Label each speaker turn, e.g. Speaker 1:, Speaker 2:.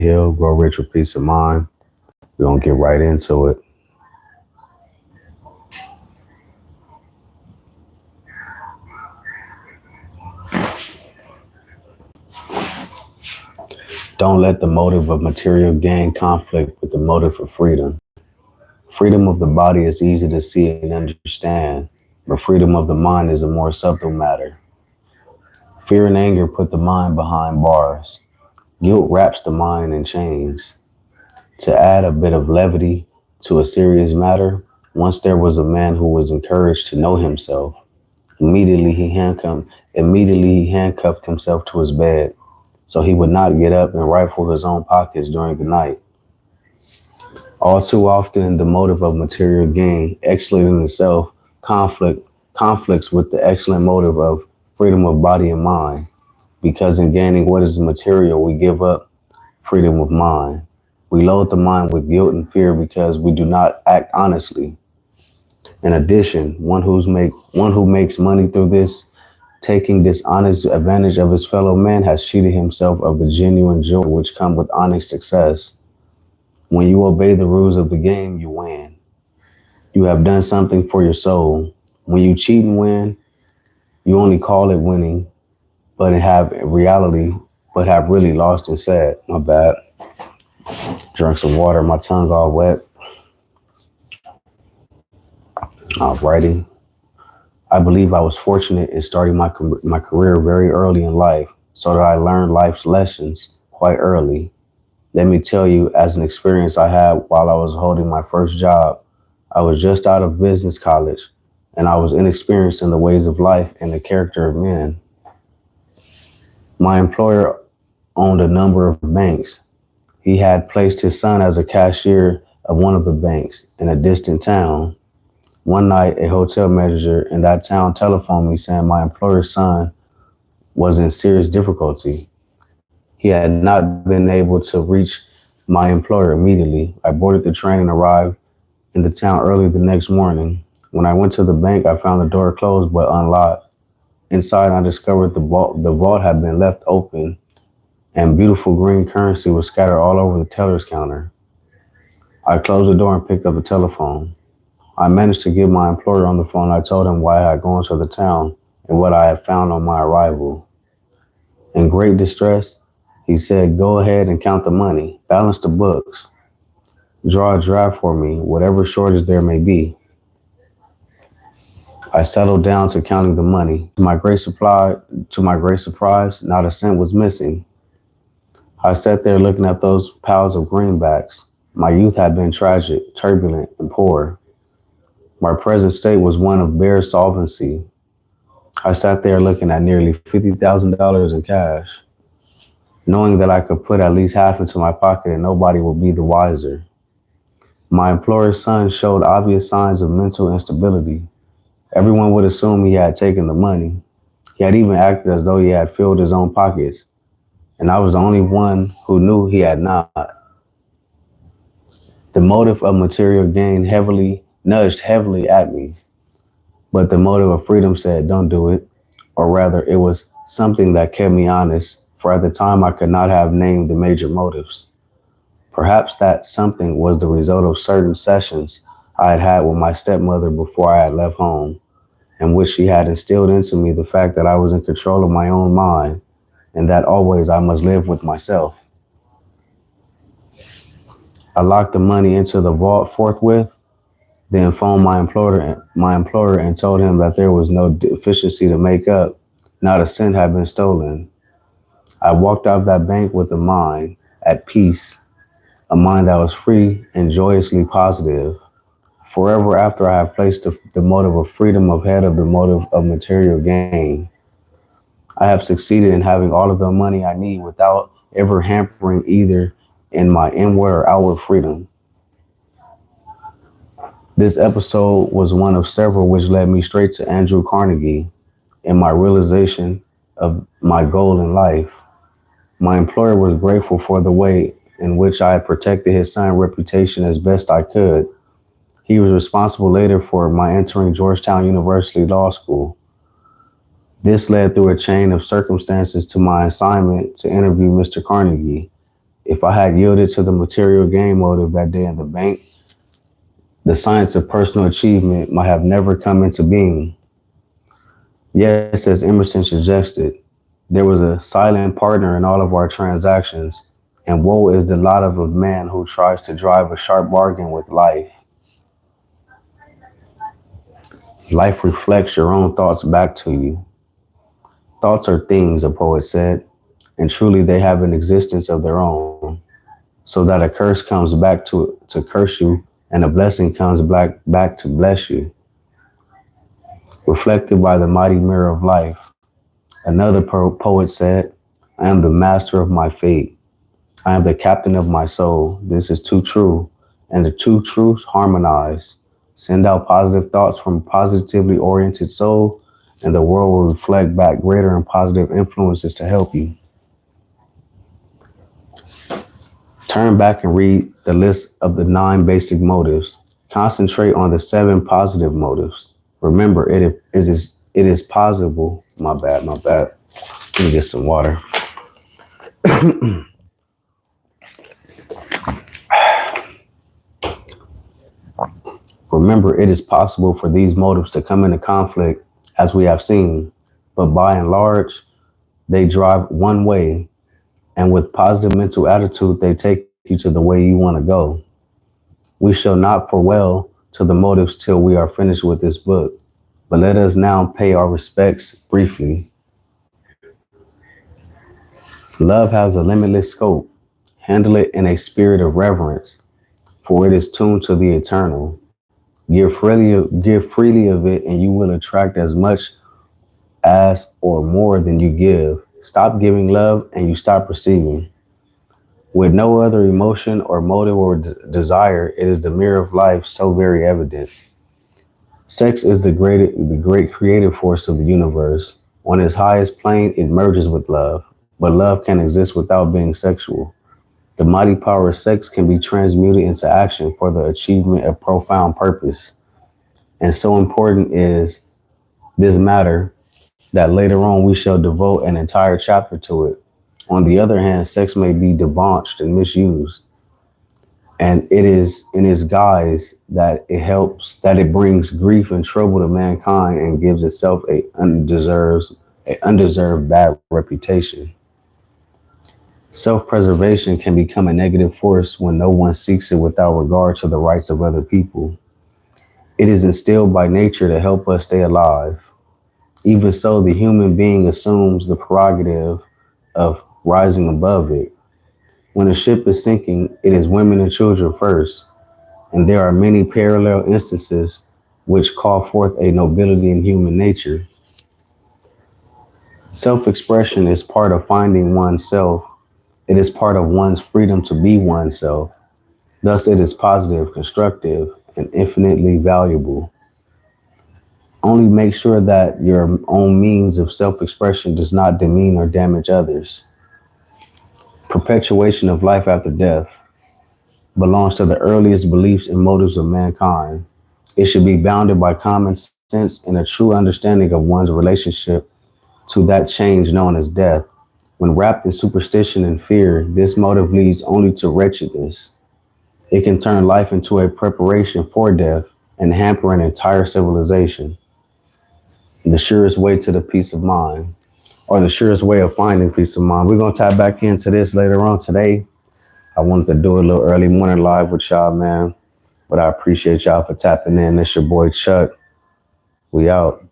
Speaker 1: Hill, Grow Rich with Peace of Mind. We're going to get right into it. Don't let the motive of material gain conflict with the motive of freedom. Freedom of the body is easy to see and understand, but freedom of the mind is a more subtle matter. Fear and anger put the mind behind bars. Guilt wraps the mind in chains. To add a bit of levity to a serious matter, once there was a man who was encouraged to know himself. Immediately he handcuffed himself to his bed, so he would not get up and rifle his own pockets during the night. All too often, the motive of material gain, excellent in itself, conflicts with the excellent motive of freedom of body and mind, because in gaining what is material, we give up freedom of mind. We load the mind with guilt and fear because we do not act honestly. In addition, one who makes money through this, taking dishonest advantage of his fellow man, has cheated himself of the genuine joy which comes with honest success. When you obey the rules of the game, you win. You have done something for your soul. When you cheat and win, you only call it winning, but have really lost and said, my bad. Drank some water, my tongue all wet. Alrighty. I believe I was fortunate in starting my career very early in life, so that I learned life's lessons quite early. Let me tell you, as an experience I had while I was holding my first job, I was just out of business college, and I was inexperienced in the ways of life and the character of men. My employer owned a number of banks. He had placed his son as a cashier of one of the banks in a distant town. One night, a hotel manager in that town telephoned me saying my employer's son was in serious difficulty. He had not been able to reach my employer immediately. I boarded the train and arrived in the town early the next morning. When I went to the bank, I found the door closed but unlocked. Inside, I discovered the vault had been left open and beautiful green currency was scattered all over the teller's counter. I closed the door and picked up the telephone. I managed to get my employer on the phone. I told him why I had gone to the town and what I had found on my arrival. In great distress, he said, "Go ahead and count the money, balance the books, draw a draft for me, whatever shortage there may be." I settled down to counting the money. To my great surprise, not a cent was missing. I sat there looking at those piles of greenbacks. My youth had been tragic, turbulent, and poor. My present state was one of bare solvency. I sat there looking at nearly $50,000 in cash, knowing that I could put at least half into my pocket and nobody would be the wiser. My employer's son showed obvious signs of mental instability. Everyone would assume he had taken the money. He had even acted as though he had filled his own pockets, and I was the only one who knew he had not. The motive of material gain nudged heavily at me, but the motive of freedom said, "Don't do it." Or rather, it was something that kept me honest, for at the time I could not have named the major motives. Perhaps that something was the result of certain sessions I had had with my stepmother before I had left home, in which she had instilled into me the fact that I was in control of my own mind and that always I must live with myself. I locked the money into the vault forthwith, then phoned my employer and told him that there was no deficiency to make up. Not a cent had been stolen. I walked out of that bank with a mind at peace, a mind that was free and joyously positive. Forever after, I have placed the motive of freedom ahead of the motive of material gain. I have succeeded in having all of the money I need without ever hampering either in my inward or outward freedom. This episode was one of several which led me straight to Andrew Carnegie in my realization of my goal in life. My employer was grateful for the way in which I had protected his son's reputation as best I could. He was responsible later for my entering Georgetown University Law School. This led through a chain of circumstances to my assignment to interview Mr. Carnegie. If I had yielded to the material gain motive that day in the bank, the science of personal achievement might have never come into being. Yes, as Emerson suggested, there was a silent partner in all of our transactions, and woe is the lot of a man who tries to drive a sharp bargain with life. Life reflects your own thoughts back to you. Thoughts are things, a poet said, and truly they have an existence of their own, so that a curse comes back to curse you and a blessing comes back to bless you. Reflected by the mighty mirror of life, another poet said, I am the master of my fate. I am the captain of my soul. This is too true, and the two truths harmonize. Send out positive thoughts from a positively oriented soul, and the world will reflect back greater and positive influences to help you. Turn back and read the list of the 9 basic motives. Concentrate on the 7 positive motives. Remember, it is possible. My bad. Let me get some water. Remember, it is possible for these motives to come into conflict, as we have seen, but by and large, they drive one way, and with positive mental attitude, they take you to the way you want to go. We shall not farewell to the motives till we are finished with this book, but let us now pay our respects briefly. Love has a limitless scope. Handle it in a spirit of reverence, for it is tuned to the eternal. Give freely of it, and you will attract as much as or more than you give. Stop giving love, and you stop receiving. With no other emotion or motive or desire, it is the mirror of life so very evident. Sex is the great creative force of the universe. On its highest plane, it merges with love, but love can exist without being sexual. The mighty power of sex can be transmuted into action for the achievement of profound purpose. And so important is this matter that later on we shall devote an entire chapter to it. On the other hand, sex may be debauched and misused. And it is in its guise that it brings grief and trouble to mankind and gives itself an undeserved bad reputation. Self-preservation can become a negative force when no one seeks it without regard to the rights of other people. It is instilled by nature to help us stay alive. Even so, the human being assumes the prerogative of rising above it. When a ship is sinking, it is women and children first, and there are many parallel instances which call forth a nobility in human nature. Self-expression is part of finding oneself. It is part of one's freedom to be oneself. Thus, it is positive, constructive, and infinitely valuable. Only make sure that your own means of self-expression does not demean or damage others. Perpetuation of life after death belongs to the earliest beliefs and motives of mankind. It should be bounded by common sense and a true understanding of one's relationship to that change known as death. When wrapped in superstition and fear, this motive leads only to wretchedness. It can turn life into a preparation for death and hamper an entire civilization. The surest way to the peace of mind, or the surest way of finding peace of mind. We're going to tap back into this later on today. I wanted to do a little early morning live with y'all, man. But I appreciate y'all for tapping in. It's your boy Chuck. We out.